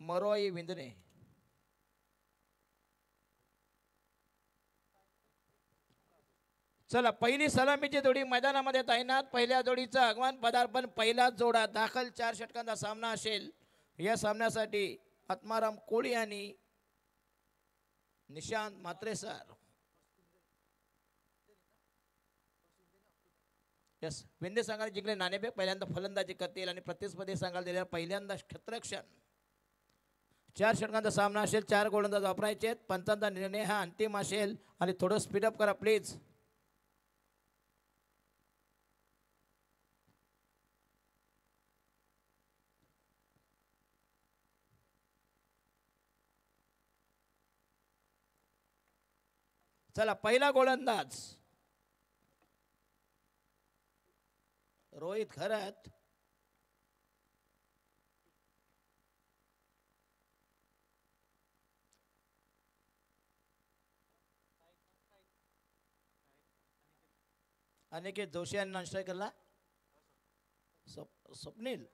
मरोई विंदणे. चला पहिली सलामीची जोडी मैदानामध्ये तैनात. पहिल्या जोडीचं आगमन पदार्पण पहिलाच जोडा दाखल. 4 षटकांचा सामना असेल. या सामन्यासाठी आत्माराम कोळी आणि निशांत मात्रेसर. यस विंदे संघाने जिंकले नाणेफेक. पहिल्यांदा फलंदाजी करतील आणि प्रतिस्पर्धी संघाला दिलेला पहिल्यांदा क्षेत्ररक्षण. 4 षटकांचा सामना असेल. 4 गोलंदाज वापरायचे आहेत. पंचांचा निर्णय हा अंतिम असेल आणि थोडं स्पीडअप करा प्लीज. चला पहिला गोलंदाज रोहित खरात. अनिकेत जोशी यांनी नॉन स्ट्रायकरला स्वप्नील.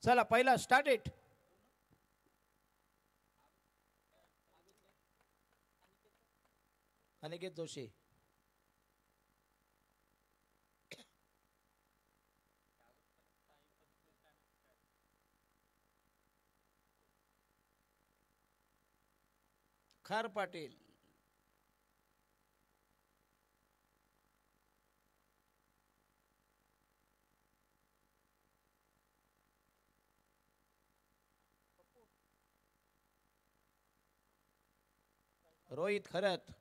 चला पहिला स्टार्ट इट. अनिकेत जोशी. खार पाटील. रोहित खरत.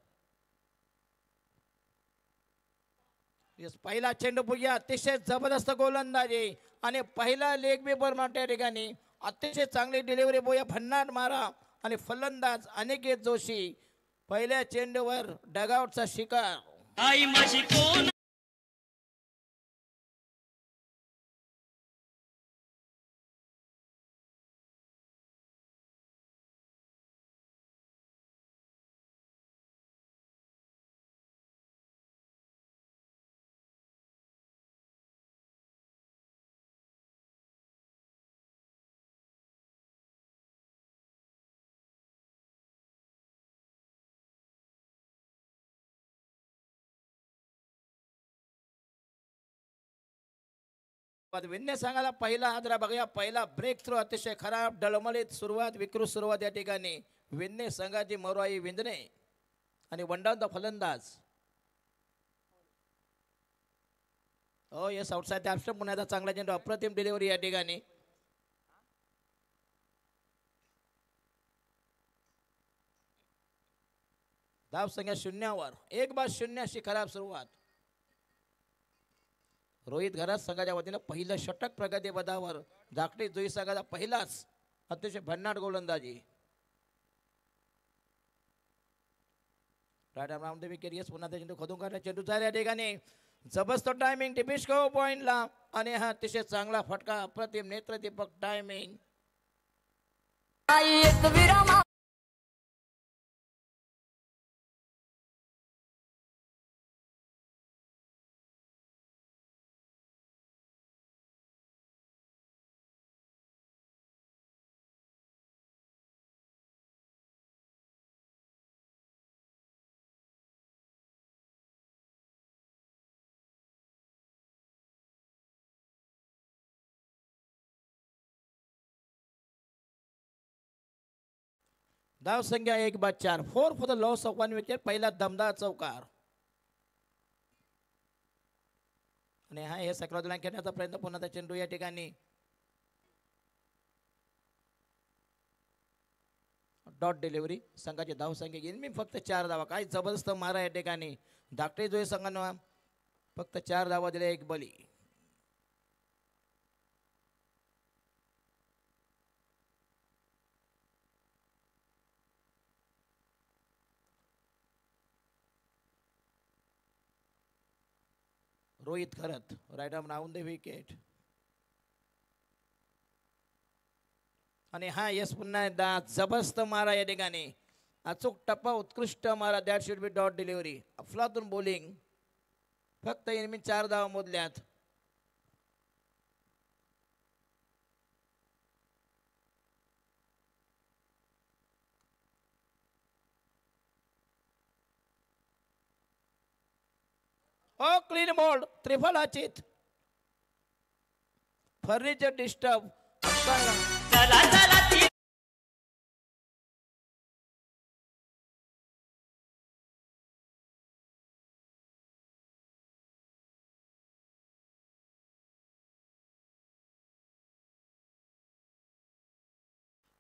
पहिला चेंडू पुग्या. अतिशय जबरदस्त गोलंदाजी आणि पहिला लेग बी बॉल त्या ठिकाणी अतिशय चांगली डिलिव्हरी. बोया भन्नाट मारा आणि फलंदाज अनिकेत जोशी पहिल्या चेंडूवर डगआउटचा शिकार. विन्ने सांगायला पहिला हादरा बघूया. पहिला ब्रेक थ्रू अतिशय खराब डळमळीत सुरुवात. विकृत सुरुवात या ठिकाणी विन्ने संघाची मरोई विंदणे आणि वंडावता फलंदाज. हो येस आउटसाइड ऑप्शन. पुन्हा चांगला चेंडू. अप्रतिम डिलिव्हरी या ठिकाणी. धाव संख्या 0वर. 1-0 अशी खराब सुरुवात. रोहित घरात संघाच्या वतीनं पहिलं षटक प्रगती पदावर. धाकटी जोई संघाचा पहिलाच अतिशय भन्नाट गोलंदाजी. Round wicket. येस पुन्हा चेंडू खोदून काढला. चेंडूचा या ठिकाणी जबरदस्त टायमिंग. टिपिस्को पॉइंटला आणि हा अतिशय चांगला फटका. अप्रतिम नेत्रदीपक टायमिंग. धाव संख्या 1-4. 4 for the loss of 1 wicket. पहिला दमदार चौकार आणि हा हे सक्रादुला खेळण्याचा प्रयत्न. पुन्हा चेंडू या ठिकाणी डॉट डिलिव्हरी. संघाची धाव संख्या येईल मी फक्त 4 धावा. काय जबरदस्त मारा या ठिकाणी. धाकटे जोई संघानं फक्त 4 धावा दिल्या. 1 बली. Rohit Kharat right arm round the wicket. आणि हा यस पुन्हा एकदा जबरदस्त मारा या ठिकाणी. अचूक टप्पा. उत्कृष्ट मारा. That should be dot delivery. अफलातून बॉलिंग. फक्त यांनी 4 धावा मोजल्यात. हो क्लीन मोल्ड त्रिफल अचित फर्निचर डिस्टर्ब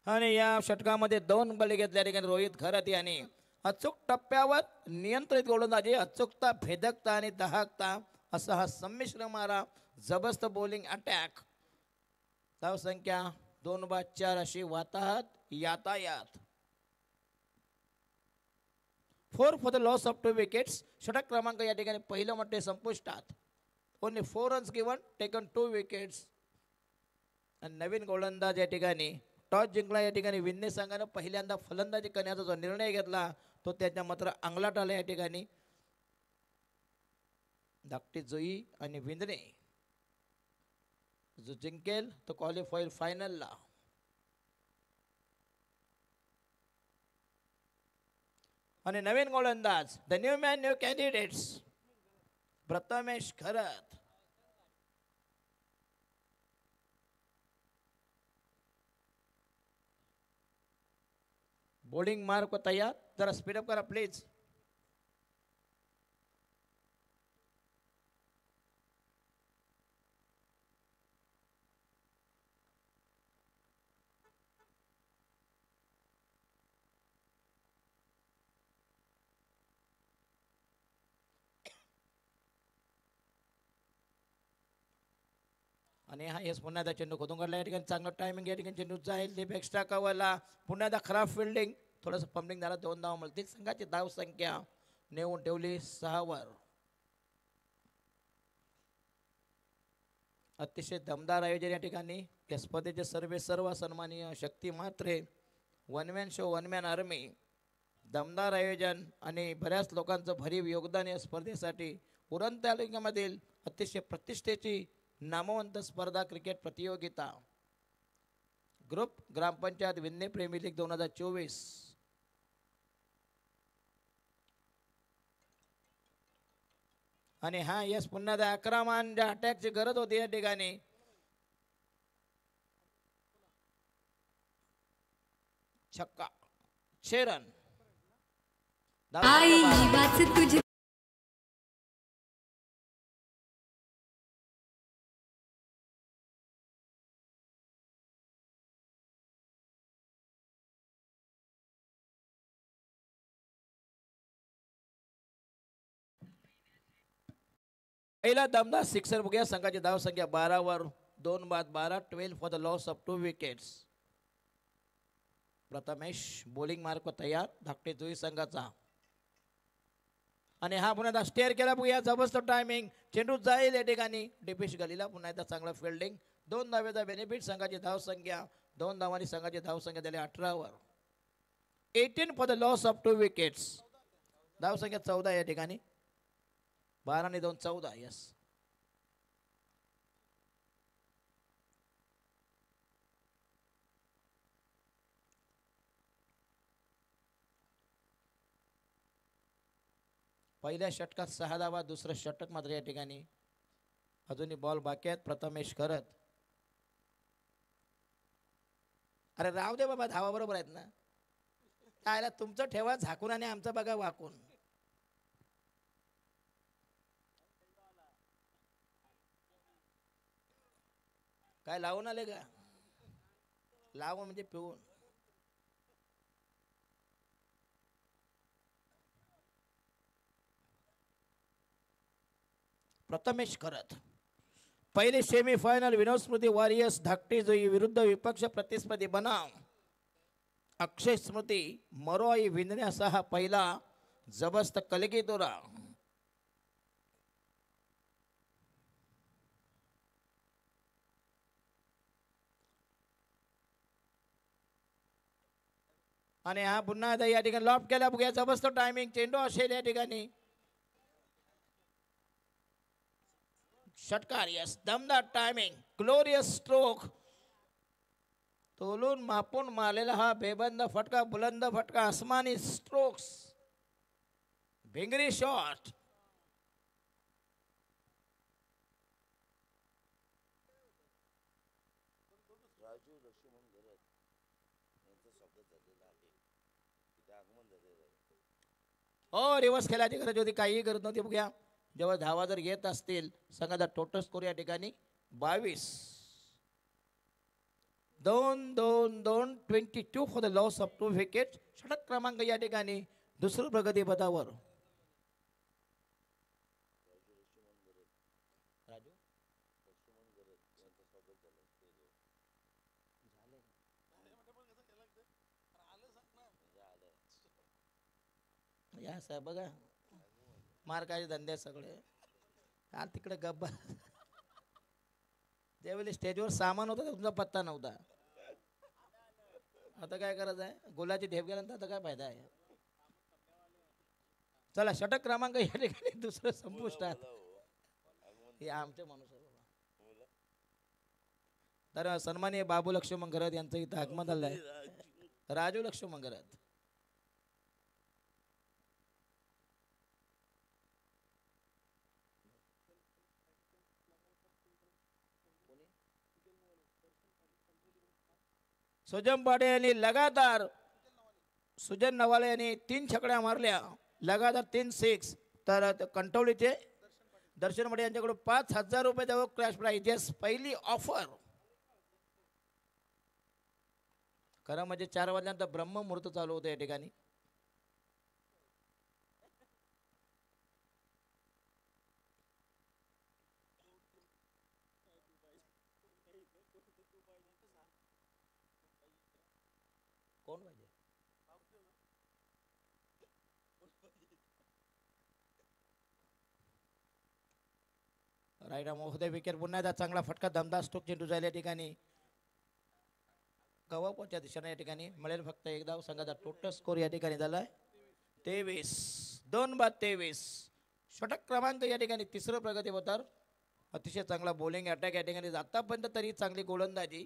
आणि या षटकामध्ये 2 बळी घेतल्या ठिकाणी रोहित खरात यांनी अचूक टप्प्यावर नियंत्रित गोलंदाजी अचूकता भेदकता आणि दाहकता असा हा संमिश्र मारा जबरदस्त बॉलिंग अटॅक धाव संख्या 2/4 अशी वाताहत यातायात 4 for the loss of 2 wickets षटक क्रमांक या ठिकाणी पहिलं मट्टे संपुष्टात only 4 runs given taken 2 wickets आणि नवीन गोलंदाज या ठिकाणी टॉस जिंकला या ठिकाणी विन्ने संघानं पहिल्यांदा फलंदाजी करण्याचा जो निर्णय घेतला तो त्याच्या मात्र अंगलाट आला या ठिकाणी धाकटी जोई आणि विंदणे जो जिंकेल तो क्वालिफायर फायनलला आणि नवीन गोलंदाज the new man new candidates Prathamesh Kharat bowling mark को तैयार जरा स्पीडअप करा प्लीज आणि हा येस पुन्हा एकदा चेंडू खोदून काढला या ठिकाणी चांगलं टायमिंग या ठिकाणी चेंडू जाईल लिप एक्स्ट्रा कव्हरला पुन्हा एकदा खराब फिल्डिंग थोडंसं पंपिंग झाला 2 धाव मिळतील संघाची धाव संख्या नेऊन ठेवली 6 वर अतिशय दमदार आयोजन या ठिकाणी या स्पर्धेचे सर्व सन्माननीय Shakti Matre one man show one man army दमदार आयोजन आणि बऱ्याच लोकांचं भरीव योगदान या स्पर्धेसाठी उरण तालुक्यामधील अतिशय प्रतिष्ठेची नामवंत स्पर्धा क्रिकेट प्रतियोगिता ग्रुप ग्रामपंचायत विन्ने प्रेमी लीग 2024 आणि हा यस पुन्हा त्या आक्रमण ज्या अटॅकची गरज होती या ठिकाणी छक्का 6 रन पहिला दमदार सिक्सर बघूया संघाची धाव संख्या 12 वर 2 बाद 12 12 for the loss of 2 wickets Prathamesh bowling mark तयार धाकटे जुई संघाचा आणि हा पुन्हा एकदा स्टेअर केला बघूया जबरदस्त टायमिंग चेंडू जाईल या ठिकाणी डिपिश गलीला पुन्हा एकदा चांगला फिल्डिंग 2 धावेचा बेनिफिट संघाची धाव संख्या 2 धावांनी संघाची धाव संख्या झाली 18 वर 18 for the loss of 2 wickets धाव संख्या 14 या ठिकाणी 12 आणि 2 14 यस पहिल्या षटकात 6 धावा दुसरं षटक मात्र या ठिकाणी अजूनही बॉल बाकी आहेत प्रथमेश करत अरे राव दे बाबा धावा बरोबर आहेत ना काय तुमचं ठेवा झाकून आणि आमचं बघा वाकून काय लावून आले का लाव म्हणजे पिऊन प्रथमेश करत पहिले सेमीफायनल विनोद स्मृती वॉरियर्स धाकटी जोई विरुद्ध विपक्ष प्रतिस्पर्धी बनाम अक्षय स्मृती मरोई विंदण्याचा हा पहिला जबरदस्त कलगी दौरा आणि हा पुन्हा या ठिकाणी लॉफ्ट केला बघूया जबरदस्त टायमिंग चेंडू असेल या ठिकाणी षटकार यस दमदार टायमिंग ग्लोरियस स्ट्रोक तोलून मापून मारलेला हा बेबंद फटका बुलंद फटका आसमानी स्ट्रोक्स भिंगरी शॉट हो, रिवर्स खेळायची गरज होती, काहीही करत नव्हती. बघूया जेव्हा धावा जर येत असतील संघाचा टोटल स्कोर या ठिकाणी 22. 2-2-2 22 for the loss of 2 wicket. षटक क्रमांक या ठिकाणी दुसरं प्रगती पथावर. या साहेब बघा मार्काचे धंदे सगळे हा तिकडे गप्पा. त्यावेळी स्टेजवर सामान होतं तुमचा पत्ता नव्हता. आता काय करायचं आहे, गोलाची ढेप गेल्यानंतर आता काय फायदा आहे. चला षटक क्रमांक या ठिकाणी दुसरं संपुष्टात. हे आमचे माणूस आहे बाबा. तर सन्माननीय बाबू लक्ष्मण घरत यांचं इथं आगमन झालं आहे. राजू लक्ष्मण घरत. सुजन पाडे यांनी लगातार सुजन नवाले यांनी 3 छकड्या मारल्या लगातार 3 6. तर कंटवलीचे दर्शन पाडे यांच्याकडून 5,000 रुपये द्यावं क्रॅश प्राईज. येस, पहिली ऑफर. खरं म्हणजे 4 वाजल्यानंतर ब्रह्ममुहूर्त चालू होतं या ठिकाणी. कोण पाहिजे रायडा महोदय विकेट. पुन्हा एकदा चांगला फटका दमदार स्ट्रोक चेंडू जायला या ठिकाणी कवापोच्या दिशेने या ठिकाणी मिळेल फक्त एक धाव. संघाचा टोटल स्कोर या ठिकाणी झालाय 23. 2-23. षटक क्रमांक या ठिकाणी तिसरं प्रगती होणार. अतिशय चांगला बॉलिंग अटॅक या ठिकाणी आतापर्यंत तरी चांगली गोलंदाजी.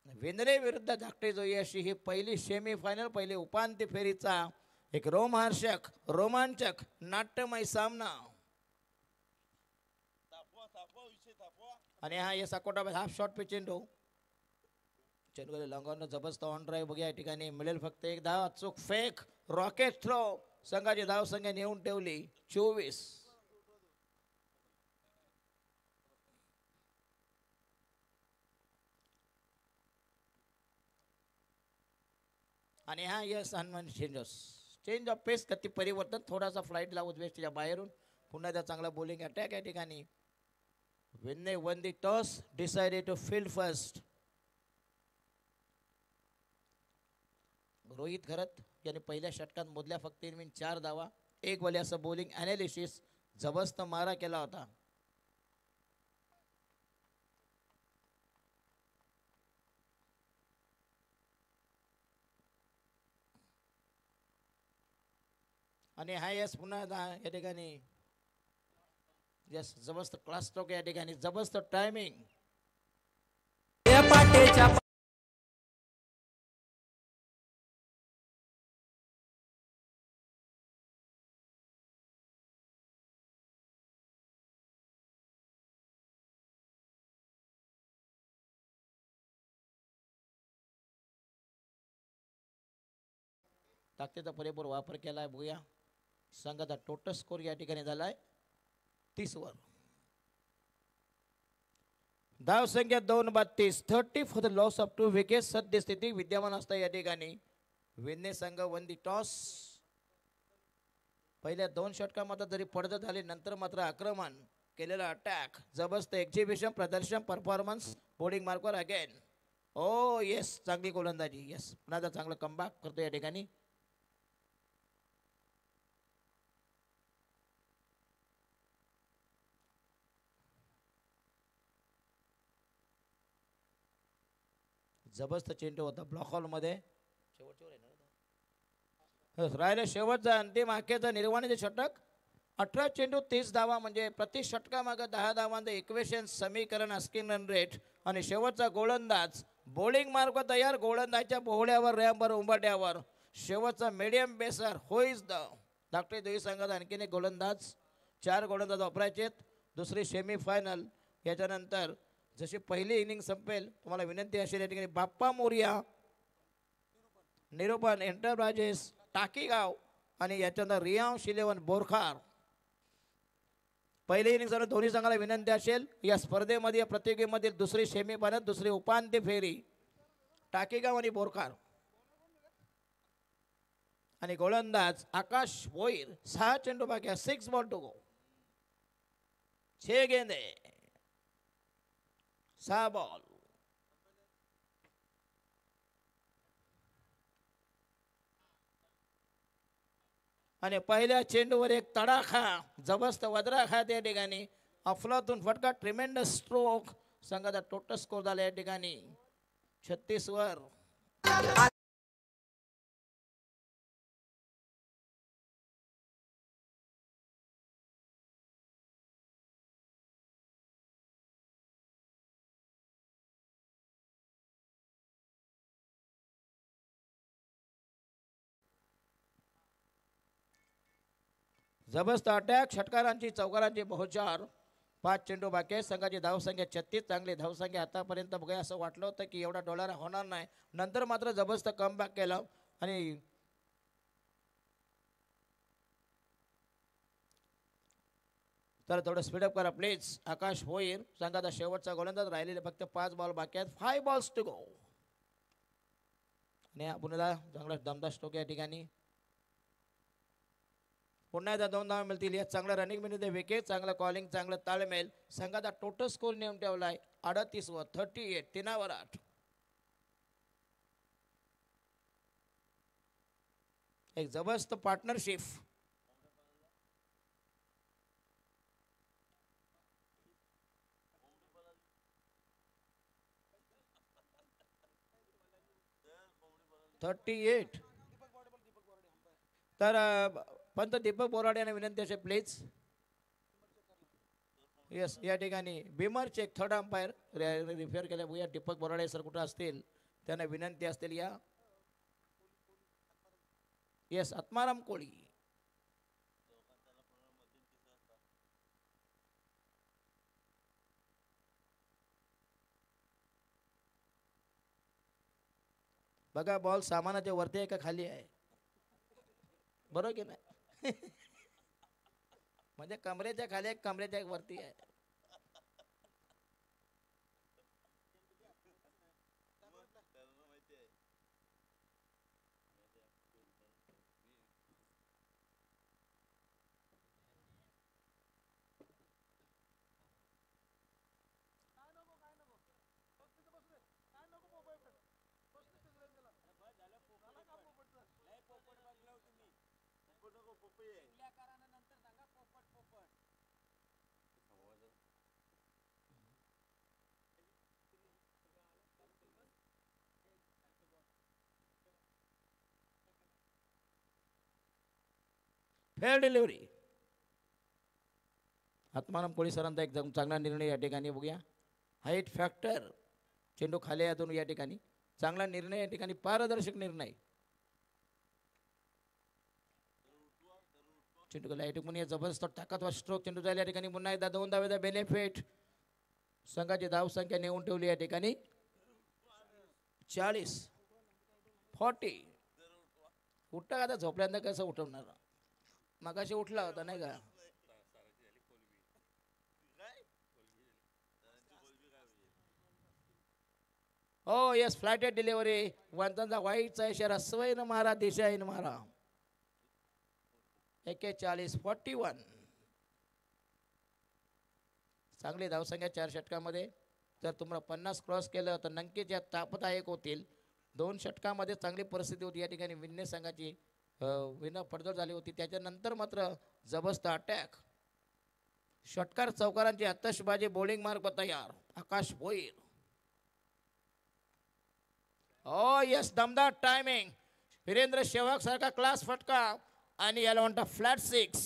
वेंद्रे विरुद्ध धाकटे जोई अशी ही पहिली सेमीफायनल, पहिली उपांत्य फेरीचा एक रोमहर्षक रोमांचक नाट्यमय सामना. आणि हा या साकोटा हाफ शॉट पे चेंडू चेंडू लंगावून जबरदस्त ऑन ड्राईव्ह. बघूया या ठिकाणी मिळेल फक्त एक धाव. अचूक फेक रॉकेट थ्रो. संघाची धाव संख्या नेऊन ठेवली 24. आणि हा यस हनुमान चेंज ऑफ पेस गती परिवर्तन. थोडासा फ्लाईटला उजवेस्टच्या बाहेरून पुन्हा त्या चांगला बॉलिंग अटॅक या ठिकाणी. When they won the toss, decided to field first. Rohit घरत यांनी पहिल्या षटकात मोदल्या फक्त 4 धावा 1 बॉल असं बॉलिंग अनालिसिस जबरदस्त मारा केला होता. आणि हा यस पुन्हा या ठिकाणी यस जबरदस्त क्लास स्ट्रोक या ठिकाणी जबरदस्त टायमिंग. ताकदीचा पुरेपूर वापर केलाय. बघूया संघाचा टोटल स्कोर या ठिकाणी झालाय 30 वर. धाव संख्या 2-32. 30 for the loss of 2 wicket. सद्यस्थिती विद्यमान असता या ठिकाणी. विन्ने संघ वन दी टॉस. पहिल्या 2 षटकामध्ये जरी पडझड झाली नंतर मात्र आक्रमण केलेला अटॅक जबरदस्त एक्झिबिशन प्रदर्शन परफॉर्मन्स बॉलिंग मार्कवर अगेन. ओ येस चांगली गोलंदाजी. येस पुन्हा चांगलं कमबॅक करतो या ठिकाणी. जबरदस्त चेंडू होता ब्लॉक हॉल मध्ये. राहिलं शेवटचा अंतिम आखेचा निर्वाणीचे षटक. 18 चेंडू 30 धावा म्हणजे प्रति षटकामागे 10 धावांचं इक्वेशन समीकरण आस्किंग रन रेट. आणि शेवटचा गोलंदाज बॉलिंग मार्ग तयार. गोलंदाजच्या बोहड्यावर रॅम्पवर उंबाट्यावर शेवटचा मीडियम बेसर हो इज द धाकटे दोही संघात आणखीन एक गोलंदाज. 4 गोलंदाज वापरायचे. दुसरी सेमीफायनल याच्यानंतर जशी पहिली इनिंग संपेल तुम्हाला विनंती असेल या ठिकाणी बाप्पा मोरिया, निरूपण एंटरप्राइजेस टाकीगाव आणि याच्यानंतर रियांश 11 बोरखार. पहिली इनिंग चालू दोन्ही संघाला विनंती असेल या स्पर्धेमध्ये या प्रतियोगीमध्ये दुसरी सेमीफायनल दुसरी उपांत्य फेरी टाकेगाव आणि बोरखार. आणि गोलंदाज आकाश भोईर. 6 चेंडू बाकी आहे. 6 बॉल टू गो. 6 गेंदे 6 बॉल. आणि पहिल्या चेंडूवर एक तडाखा जबरदस्त वज्राखा त्या ठिकाणी अफलातून फटका ट्रिमेंडस स्ट्रोक. संघाचा टोटल स्कोर झाला या ठिकाणी 36 वर. जबरदस्त अटॅक षटकारांची चौकारांची बहुचार. 5 चेंडू बाकी आहे. संघाची धावसंख्या 36. चांगली धावसंख्या आतापर्यंत बघा असं वाटलं होतं की एवढा डॉलर होणार नाही. नंतर मात्र जबरदस्त कमबॅक केलं आणि तर थोडं स्पीडअप करा प्लीज. आकाश भोईर संघाचा शेवटचा गोलंदाज. राहिलेले फक्त 5 बॉल बाकी आहेत. 5 बॉल्स टू गो. आणि पुन्हा चांगला दमदार स्ट्रोक या ठिकाणी. पुन्हा एकदा 2 धावा मिळतील. या चांगला रनिंग मिळते. विकेट चांगलं कॉलिंग चांगलं ताळमेल. संघाचा टोटल स्कोर नेम ठेवलाय 38 वर 38. 3 वर 8. एक जबरदस्त पार्टनरशिप. तर पंत दीपक बोराडे यांना विनंती असेल प्लीज. येस या ठिकाणी बिमर चेक थर्ड अंपायर रिफेअर केल्या बघूया. दीपक बोराडे सर कुठं असतील त्यांना विनंती असतील या. येस आत्माराम कोळी. बघा बॉल सामानाच्या वरती आहे का खाली आहे. बरोबर की नाही. म्हणजे कमरेच्या खाली आहे कमरेच्या वरती आहे. Fair delivery. आत्माराम कोळी सरांचा एकदम चांगला निर्णय या ठिकाणी बघूया. हाईट फॅक्टर चेंडू खाली यातून या ठिकाणी चांगला निर्णय या ठिकाणी पारदर्शक निर्णय. चेंडू लाईट म्हणून जबरदस्त ताकदवर स्ट्रोक चेंडू जायला या ठिकाणी. पुन्हा एकदा 2 धावेचा बेनिफिट. संघाची धावसंख्या नेऊन ठेवली या ठिकाणी 40. 40. उठता का आता झोपल्यानंतर कसं उठवणार. मगाशी उठला होता नाही का. हो येस फ्लायटेड डिलिव्हरी. वंतांचा वाईटचा इशारा. स्वैन मारा दिशाहीन मारा. 41. 41. चांगली धावसंख्या 4 षटकामध्ये. जर तुम्हाला 50 क्रॉस केलं तर नक्कीच या तापदायक होतील. 2 षटकामध्ये चांगली परिस्थिती होती या ठिकाणी. विन्ने संघाची पडझड झाली होती. त्याच्यानंतर मात्र जबरदस्त अटॅक. षटकार चौकारांची आतषबाजी. बॉलिंग मार्ग तयार. आकाश भोईर. ओ यस दमदार टायमिंग. वीरेंद्र सेवक सारखा क्लास फटका आणि याला म्हणता फ्लॅट 6.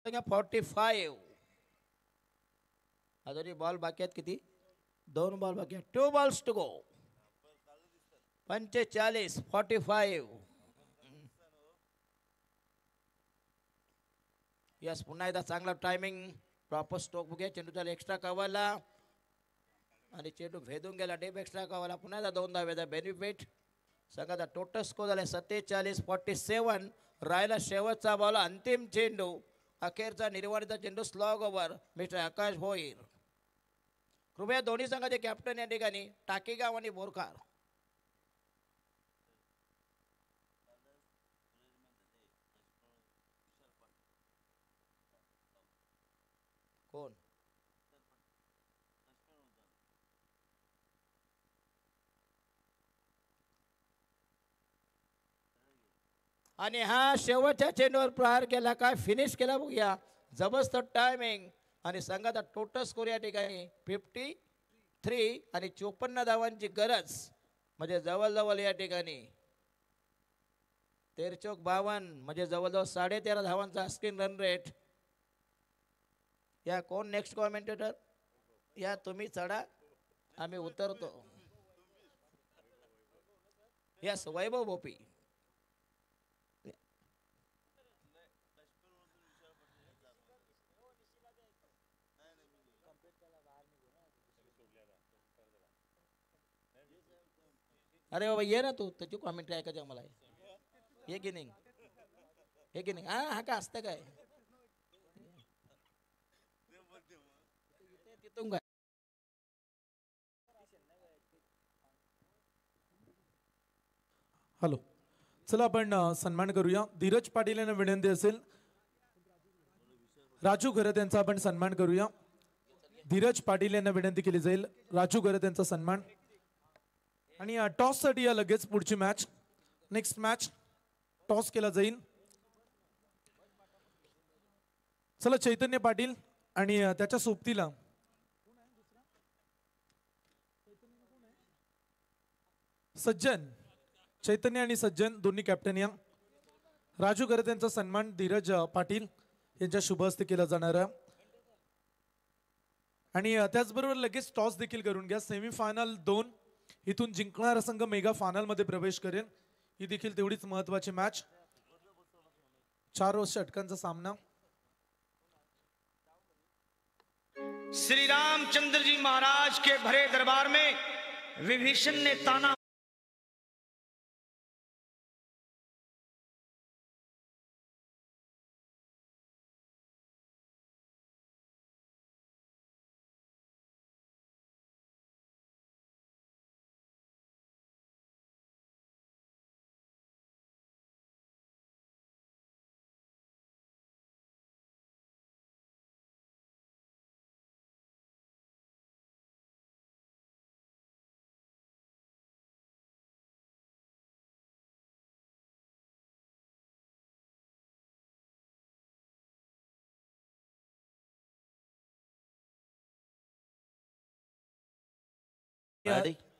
संख्या 45. अजूनही बॉल बाकी आहेत किती? 2 बॉल बाकी आहेत. 2 बॉल्स टू गो. 45-45. यस, पुन्हा एकदा चांगला टायमिंग, प्रॉपर स्ट्रोक बघूया. चेंडू त्याला एक्स्ट्रा कव्हरला आणि चेंडू भेदून गेला. डेप एक्स्ट्रा कव्हरला. पुन्हा एकदा 2 धावेचा बेनिफिट. संघाचा टोटल स्कोर झाला 47-47. राहिला शेवटचा बॉल, अंतिम चेंडू, अखेरचा निर्वाणीचा चेंडू, स्लॉग ओव्हर मिस्टर आकाश भोईर. कृपया दोन्ही संघाचे कॅप्टन या ठिकाणी टाकेगाव आणि बोरकार. कोण? आणि हा शेवटच्या चेंडूवर प्रहार केला, काय फिनिश केला बघूया. जबरदस्त टायमिंग आणि संघाचा टोटल स्कोर या ठिकाणी 53 आणि 54 धावांची गरज, म्हणजे जवळजवळ या ठिकाणी 13-52, म्हणजे जवळजवळ 13.5 धावांचा स्क्रीन रन रेट. या कोण नेक्स्ट कॉमेंटेटर? या तुम्ही चढा, आम्ही उतरतो. यस, वैभव भोपी. अरे बाबा ये ना तू, त्याची कॉमेंट्री ऐकायची आम्हाला. ये की नाही? हे की नाही? हा का असतं काय तिथून काय? हॅलो, चला आपण सन्मान करूया. धीरज पाटील यांना विनंती असेल, राजू घरत यांचा आपण सन्मान करूया. धीरज पाटील यांना विनंती केली जाईल, राजू घरत यांचा सन्मान. आणि टॉस साठी या लगेच पुढची मॅच, नेक्स्ट मॅच टॉस केला जाईल. चला चैतन्य पाटील आणि त्याच्या सोबतीला सज्जन, चैतन्य आणि सज्जन दोन्ही कॅप्टन या. राजू घरत यांचा सन्मान धीरज पाटील यांच्या शुभ हस्ते केला जाणार आहे. आणि त्याचबरोबर लगेच टॉस देखील करून घ्या. सेमीफायनल 2 इथून जिंकणारा संघ मेगा फायनल मध्ये प्रवेश करेल. ही देखील तेवढीच महत्वाची मॅच. 4 षटकांचा सामना. श्री रामचंद्र जी महाराज के भरे दरबार में विभीषण ने ताना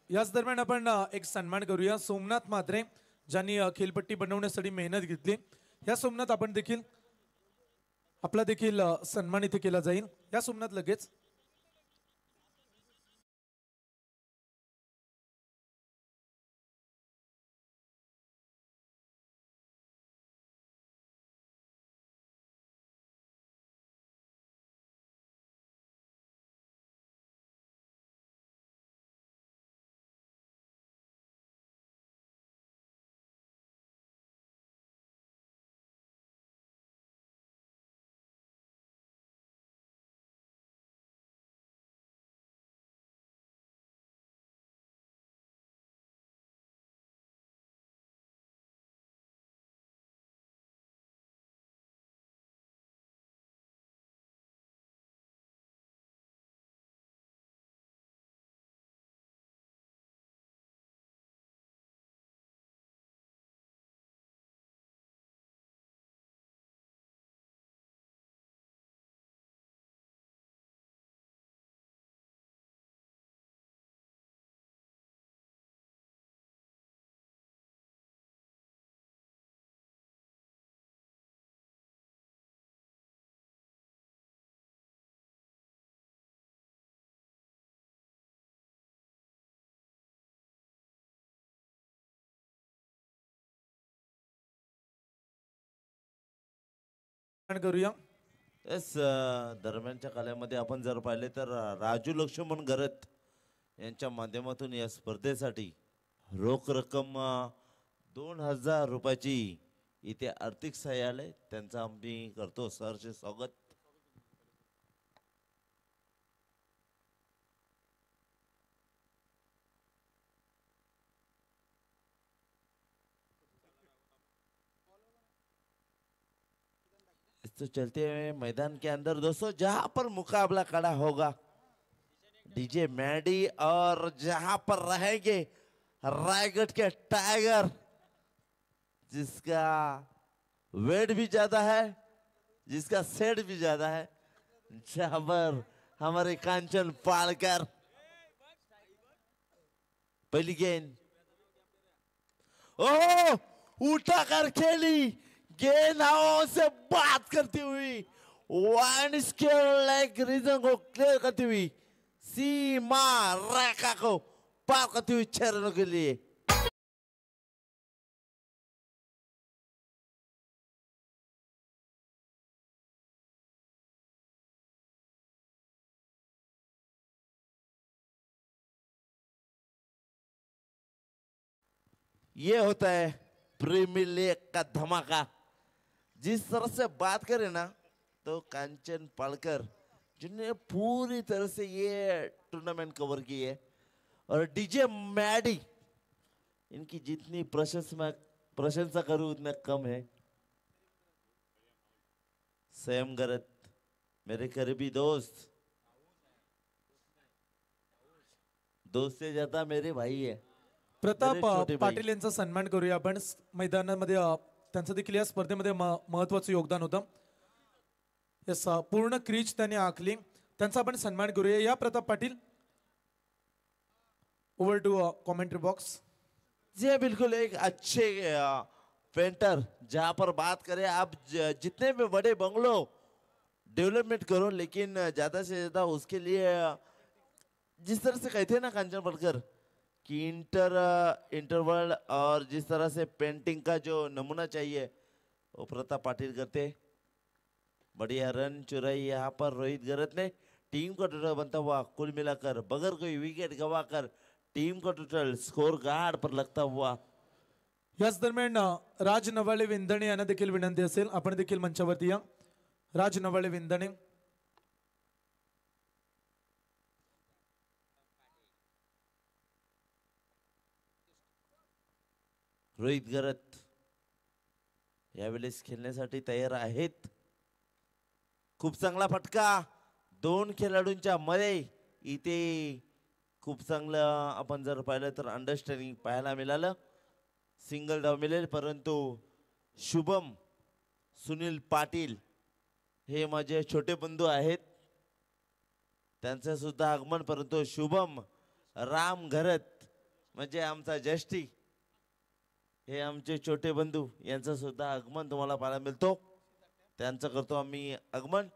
याच दरम्यान आपण एक सन्मान करूया. सोमनाथ म्हात्रे ज्यांनी खेळपट्टी बनवण्यासाठी मेहनत घेतली, या सोमनाथ आपण देखील आपला देखील सन्मान इथे केला जाईल. या सोमनाथ लगेच करूया. येस, दरम्यानच्या काळामध्ये आपण जर पाहिले तर राजू लक्ष्मण गरत यांच्या माध्यमातून या स्पर्धेसाठी रोख रक्कम 2000 रुपयाची इथे आर्थिक सहाय्य आले, त्यांचं आम्ही करतो सहर्ष स्वागत. तो चलते हुए मैदान के अंदर दोस्तों जहां पर मुकाबला खड़ा होगा डीजे मैडी और जहां पर रहेंगे रायगढ़ के टाइगर, जिसका वेट भी ज्यादा है, जिसका सेट भी ज्यादा है, जहां पर हमारे कांचन पालकर. पहली गेंद ओ उठा कर खेली, गेंद हवाओं से बात करती हुई वन स्केल लाइक रीजन को क्लियर करती हुई सीमा रेखा को पार करती हुई 6 रनों के लिए. ये होता है प्रीमियर लीग का धमाका. जिस तरह से बात करें ना तो कांचन पालकर जिन्होंने पूरी तरह से ये टूर्नामेंट कवर की है, और डीजे मैडी, इनकी जितनी प्रशंसा करूं उतना कम है. सैम गरत मेरे करीबी दोस्त से ज्यादा मेरे भाई है. प्रताप मेरे छोटे भाई. पाटील यांचा सन्मान करूया आपण. मैदानामध्ये त्यांचं देखील या स्पर्धेमध्ये महत्वाचं योगदान होतं. यस, पूर्ण क्रीज त्यांनी आखली, त्यांचा आपण सन्मान करूया. या Pratap Patil, over to commentary box. जी बिल्कुल, एक अच्छे पेंटर. जहां पर बात करें आप जितने भी बड़े बंगलो डेवलपमेंट करो, लेकिन ज्यादा से ज्यादा उसके लिए जिस तरह से कहते हैं ना कांचन पटकर कि इंटरवल और जिस तरह से पेंटिंग का जो नमूना चाहिए वो प्रताप पाटिल करते. बढ़िया रन चुराई यहाँ पर रोहित गरत ने. टीम का टोटल बनता हुआ कुल मिलाकर बगैर कोई विकेट गवाकर टीम का टोटल स्कोर गार्ड पर लगता हुआ. याच दरम्यान राज नवाळे विंधणे यांना देखील विनंती असेल, आपण देखील मंचावरती या. राज नवाळे विंधणे. रोहित गरत यावेळेस खेळण्यासाठी तयार आहेत. खूप चांगला फटका 2 खेळाडूंच्या मध्ये. इथे खूप चांगलं आपण जर पाहिलं तर अंडरस्टँडिंग पाहायला मिळालं. सिंगल डाव मिळेल, परंतु शुभम सुनील पाटील हे माझे छोटे बंधू आहेत, त्यांचं सुद्धा आगमन. परंतु शुभम राम घरत म्हणजे आमचा ज्येष्ठी, हे आमचे छोटे बंधू, यांचं सुद्धा आगमन तुम्हाला पाहायला मिळतो. त्यांचं करतो आम्ही आगमन.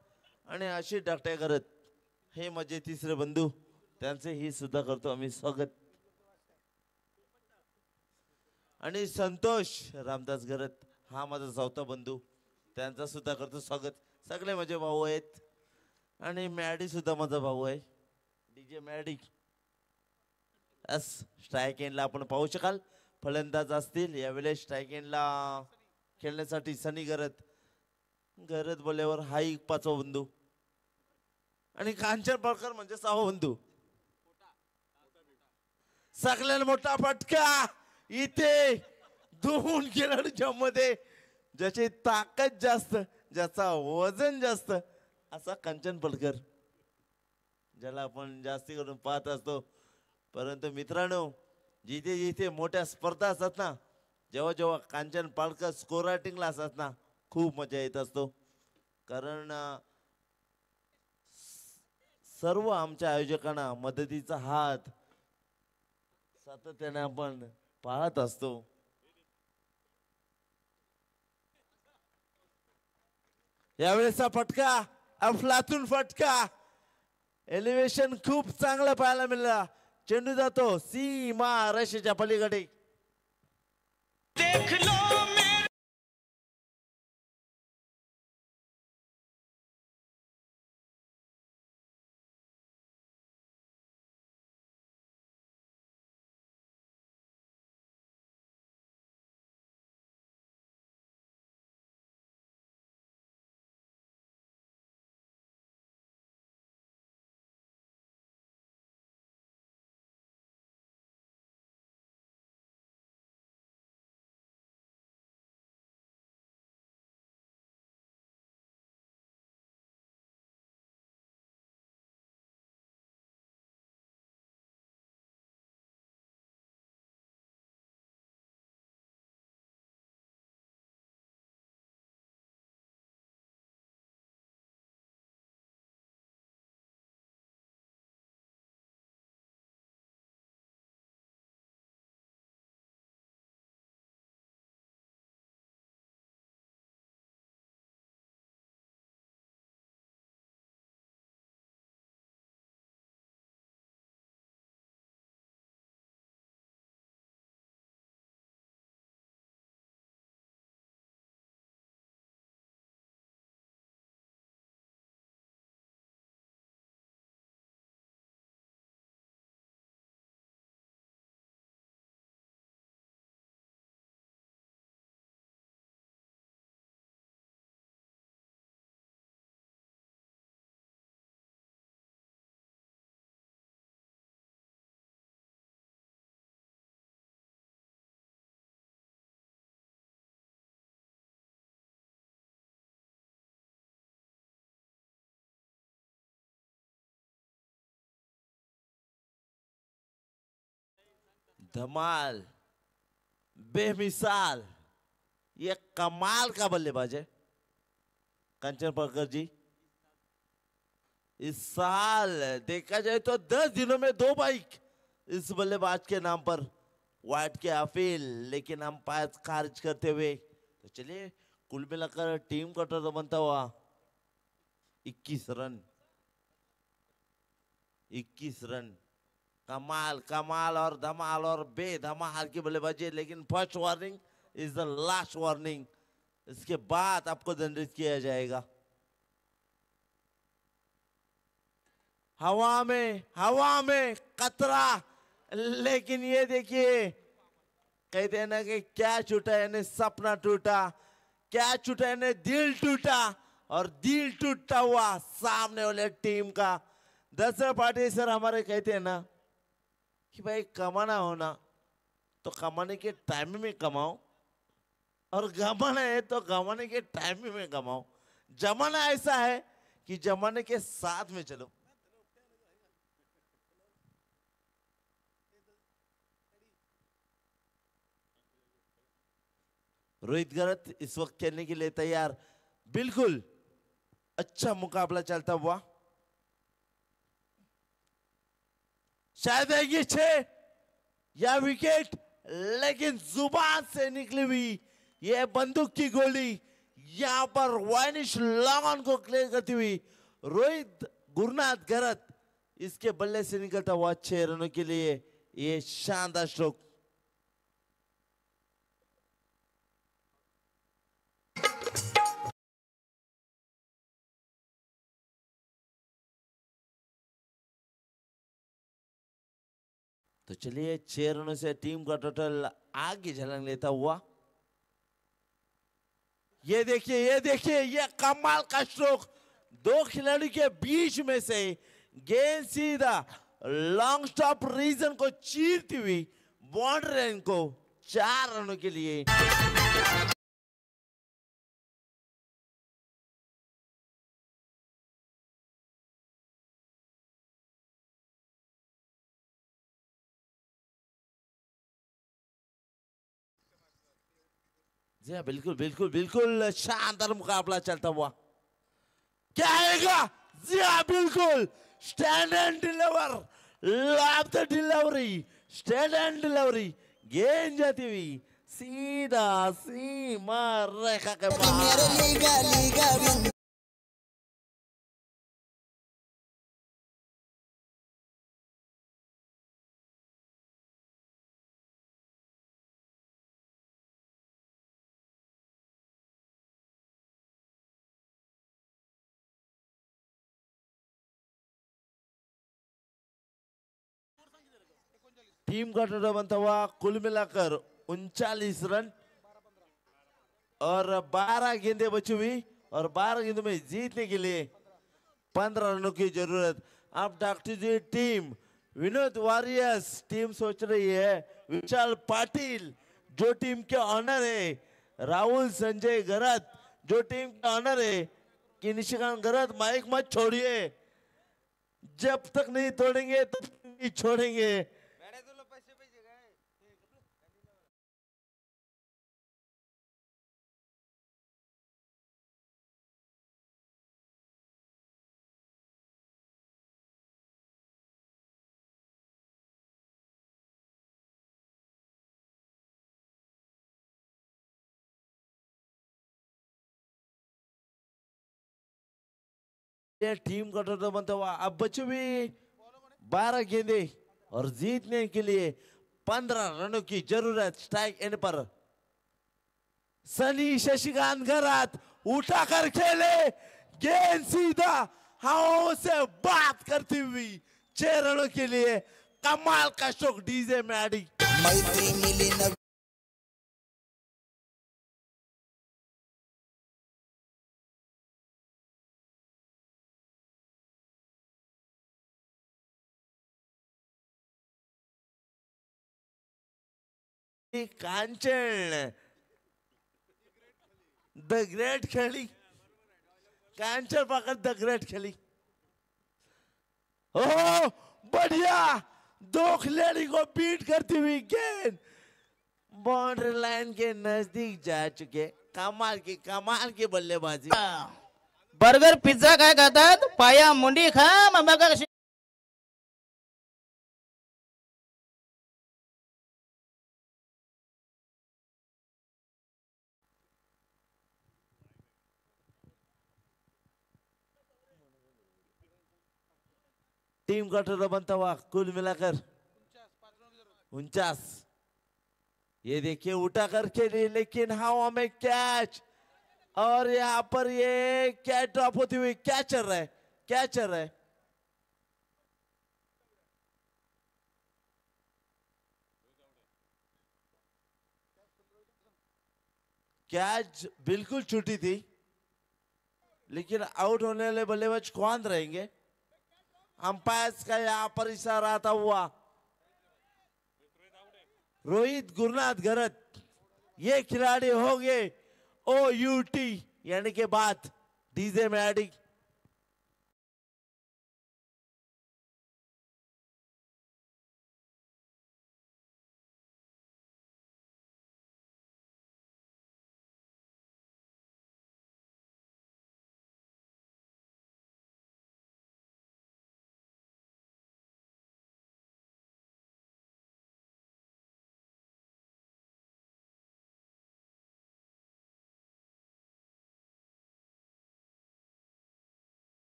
आणि अशी डाकट्या करत हे माझे तिसरे बंधू, त्यांचे ही सुद्धा करतो आम्ही स्वागत. आणि संतोष रामदास गरत हा माझा 4था बंधू, त्यांचा सुद्धा करतो स्वागत. सगळे माझे भाऊ आहेत. आणि मॅडी सुद्धा माझा भाऊ आहे, डीजे मॅडी. स्ट्राईक एंडला आपण पाहू शकाल फलंदाज असतील यावेळेस. स्ट्राईक एंडला खेळण्यासाठी सनी गरत बोलल्यावर हा 5वा बंधू. आणि कांचन पालकर म्हणजे 6वा बंधू. सगळ्यात मोठा फटका इथे 2 खेळाडूंच्या मध्ये, ज्याची ताकद जास्त, ज्याचा वजन जास्त, असा कांचन पालकर, ज्याला आपण जास्ती करून पाहत असतो. परंतु मित्रांनो, जिथे जिथे मोठ्या स्पर्धा असतात ना, जेव्हा जेव्हा कांचन पालकर स्कोर रायटिंगला असतात ना, खूप मजा येत असतो. कारण सर्व आमच्या आयोजकांना मदतीचा हात सातत्याने आपण पाहत असतो. यावेळेसचा फटका अफलातून फटका, एलिव्हेशन खूप चांगलं पाहायला मिळालं. चेंडू जातो सीमा रेषेच्या पलीकडे. देख लो धमाल, बेमिसाल, ये कमाल का बल्लेबाज है कंचन पारकर जी। इस साल देखा जाए तो 10 दिनों में 2 बाइक इस बल्लेबाज के नाम पर वाइट के अपील, लेकिन हम पास खारिज करते हुए। तो चलिए कुल मिलाकर टीम का टोटल बनता हुआ 21 रन। 21 रन, कमाल कमाल और धमाल और बेधमाल की बल्लेबाजी। लेकिन first warning is the last warning, इसके बाद आपको दंडित किया जाएगा। हवा में कतरा, लेकिन ये देखिए कहते हैं ना कि क्या छूटा यानी सपना टूटा, क्या छूटा यानी दिल टूटा, और दिल टूटा हुआ सामने वाले टीम का। दसरा पार्टी सर हमारे कहते हैं ना कि भाई कमाना होना तो कमाने के टाइम में कमाओ, और गमाना है तो गमाने के टाइम में कमाओ। जमाना ऐसा है कि जमाने के साथ में चलो। रोहित गरत इस वक्त खेलने के लिए तैयार। बिल्कुल अच्छा मुकाबला चलता हुआ। शायद है ये 6 या विकेट, लेकिन जुबान से निकली हुई ये बंदूक की गोली यहां पर वाइनिश लॉन को क्लियर करती हुई रोहित गुरुनाथ गरत, इसके बल्ले से निकलता हुआ 6 रनों के लिए ये शानदार स्ट्रोक। तो चलिए 6 रनों से टीम का टोटल आगे झलक लेता हुआ। ये देखिए ये कमाल का स्ट्रोक, 2 खिलाड़ी के बीच में से गेंद सीधा लॉन्ग स्टॉप रीजन को चीरती हुई बाउंड्री लाइन को 4 रनों के लिए। जी हाँ, बिल्कुल शानदार मुकाबला चलता हुआ। क्या आएगा? जी हाँ, बिल्कुल stand end deliver, lobe the delivery, stand end delivery. गेंद जाती हुई सीधा सीमा रेखा के पार। टीम का टोटल बनता हुआ कुल मिलाकर 39 रन और 12 गेंदें बची हुई, और 12 गेंदों में जीतने के लिए 15 रनों की जरूरत। अब डॉक्टर जी टीम विनोद वॉरियर्स टीम सोच रही है विशाल पाटिल जो टीम के ऑनर है, राहुल संजय गरत जो टीम के ऑनर है कि निशिकांत गरत माइक मत छोड़िए, जब तक नहीं तोड़ेंगे तब तक नहीं छोड़ेंगे। ये टीम का टोटल बनता हुआ अब बचे भी 12 गेंदे और जीतने के लिए 15 रनों की जरूरत। स्ट्राइक एंड पर सनी शशिकांत गरात उठाकर खेले, गेंद सीधा हवाओं से बात करती हुई 6 रनों के लिए कमाल का स्ट्रोक डीजे मैडी। मैत्री मिली न कांचन द ग्रेट खेली, कांचन पकड़ द ग्रेट खेली। ओ बढ़िया दो खिलाड़ी को बीट करती हुई गेंद बाउंड्री लाइन के नजदीक जा चुके। कमाल की बल्लेबाजी। बर्गर पिझ्झा काय खातात, पाया मुंडी खा मग बघा कशी. टीम का टोटल बनता हुआ कुल मिलाकर 49। ये देखिए उठा करके लिए, लेकिन हवा में कैच, और यहाँ पर ये कैच ड्रॉप होती हुई क्या चल रहा है, क्या चल रहा है? कैच बिल्कुल छूटी थी, लेकिन आउट होने वाले बल्लेबाज कौन रहेंगे? अंपायर का यहाँ पर इशारा आता हुआ रोहित गुरुनाथ गरत। ये खिलाड़ी हो गए OUT यानी के बाद DJ Maddy.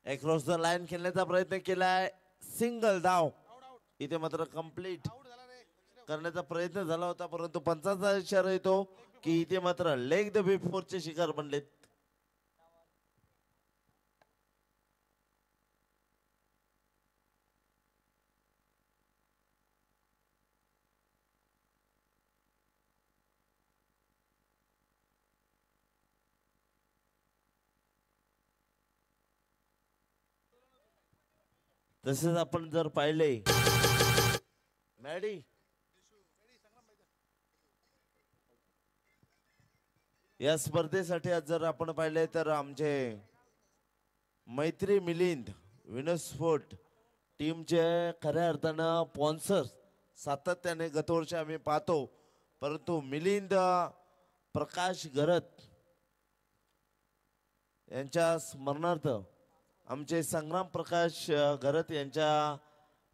Across the line खेळण्याचा प्रयत्न केलाय, सिंगल धाव इथे मात्र कंप्लीट करण्याचा प्रयत्न झाला होता, परंतु पंचाचा इशारा येतो की इथे मात्र लेग द बिग फोरचे शिकार बनलेत. तसेच आपण जर पाहिले मॅडी या स्पर्धेसाठी आज जर आपण पाहिले तर आमचे मैत्री मिलिंद विनोस्फोट टीमचे खऱ्या अर्थानं स्पॉन्सर सातत्याने गत वर्षी आम्ही पाहतो, परंतु मिलिंद प्रकाश गरत यांच्या स्मरणार्थ आमचे संग्राम प्रकाश गरत यांच्या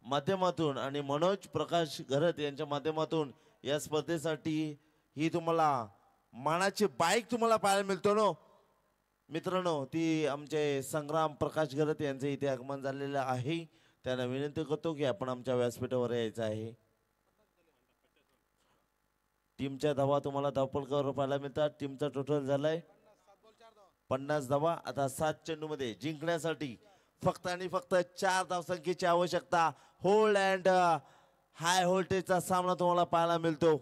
माध्यमातून आणि मनोज प्रकाश गरत यांच्या माध्यमातून या स्पर्धेसाठी ही तुम्हाला मानाची बाईक तुम्हाला पाहायला मिळतो ना मित्रांनो. ती आमचे संग्राम प्रकाश गरत यांचे इथे आगमन झालेलं आहे. त्यांना विनंती करतो की आपण आमच्या व्यासपीठावर यायचं आहे. टीमच्या धावा तुम्हाला धावपळकावर पाहायला मिळतात. टीमचा टोटल झालाय 50 धावा. आता 7 चेंडूमध्ये जिंकण्यासाठी फक्त आणि फक्त 4 धावसंख्येची आवश्यकता. होल्ड अँड हाय व्होल्टेजचा सामना तुम्हाला पाहायला मिळतो.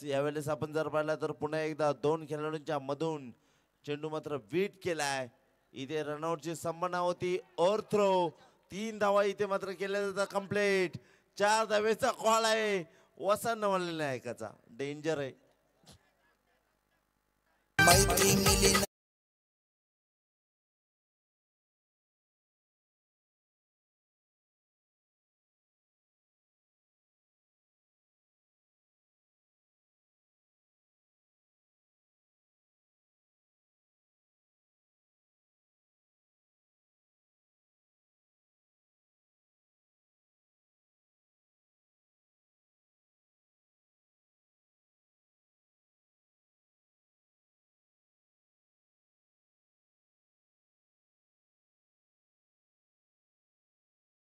यावेळेस आपण जर पाहिला तर पुन्हा एकदा 2 खेळाडूंच्या मधून चेंडू मात्र बीट केलाय. इथे रनआउटची संभावना होती. ओव्हर थ्रो 3 धावा इथे मात्र केल्या जातात कंप्लीट. 4 धावेचा कॉल आहे. वसन म्हणलेला आहे एकाचा डेंजर आहे.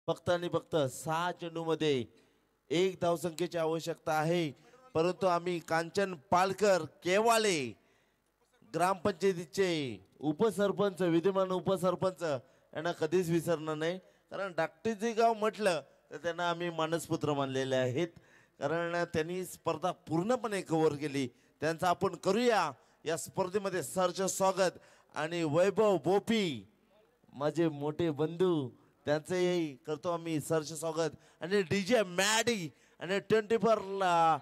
फक्त आणि फक्त 6 चेंडू मध्ये 1 धावसंख्येची आवश्यकता आहे. परंतु आम्ही कांचन पालकर केवाले ग्रामपंचायतीचे उपसरपंच विद्यमान उपसरपंच यांना कधीच विसरणार नाही. कारण डाकटीचे गाव म्हटलं तर त्यांना आम्ही मानसपुत्र मानलेले आहेत. कारण त्यांनी स्पर्धा पूर्णपणे कव्हर केली. त्यांचं आपण करूया या स्पर्धेमध्ये सरचं स्वागत. आणि वैभव बोपी माझे मोठे बंधू त्यांचंही करतो आम्ही सरचे स्वागत. आणि डीजे मॅडी आणि 24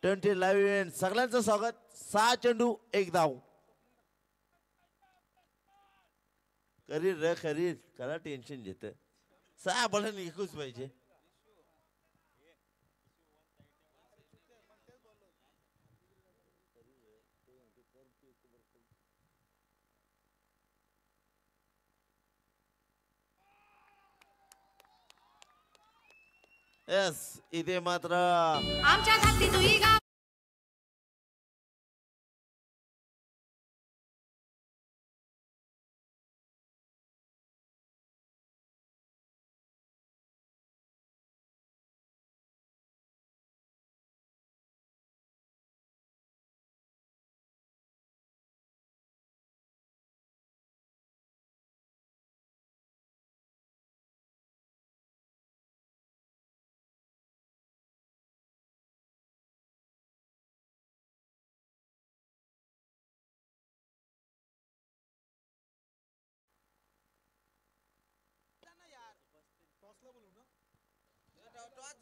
20 लाईव्ह इव्हेंट सगळ्यांचं स्वागत. 6 चेंडू 1 धाव. करील करा टेन्शन घेत. 6 बॉलांनी 21 पाहिजे. यस इथे मात्र आमच्या धाकटी तुई गाव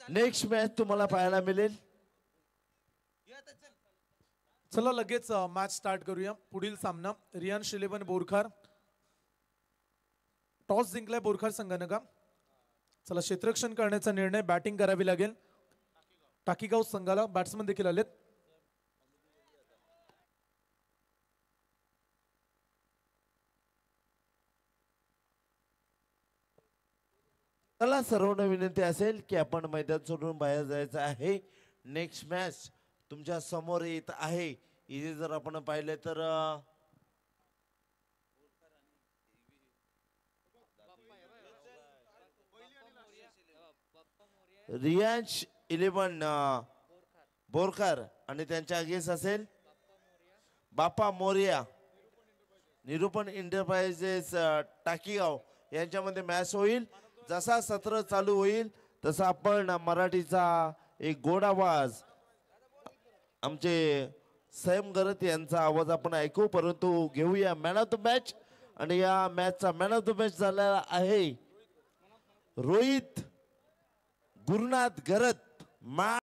नेक्स्ट मॅच तुम्हाला पाहायला मिळेल. चला लगेच मॅच स्टार्ट करूया. पुढील सामना रियांश 11 बोरखार. टॉस जिंकलाय बोरखार संघानं का. चला क्षेत्ररक्षण करण्याचा निर्णय. बॅटिंग करावी लागेल. टाकीगाव संघाला बॅट्समन देखील आलेत. मला सर्वांना विनंती असेल की आपण मैदान सोडून बाहेर जायचं आहे. नेक्स्ट मॅच तुमच्या समोर येत आहे. इथे जर आपण पाहिले तर रियांश 11 बोरकर आणि त्यांच्या अगेन्स्ट असेल बाप्पा मोरिया. निरूपण एंटरप्राइजेस टाकीगाव यांच्यामध्ये मॅच होईल. जसा सत्र चालू होईल तसा आपण मराठीचा एक गोड आवाज आमचे सैम गरत यांचा आवाज आपण ऐकू. परंतु घेऊया मॅन ऑफ द मॅच. आणि या मॅचचा मॅन ऑफ द मॅच झालेला आहे रोहित गुरुनाथ गरत.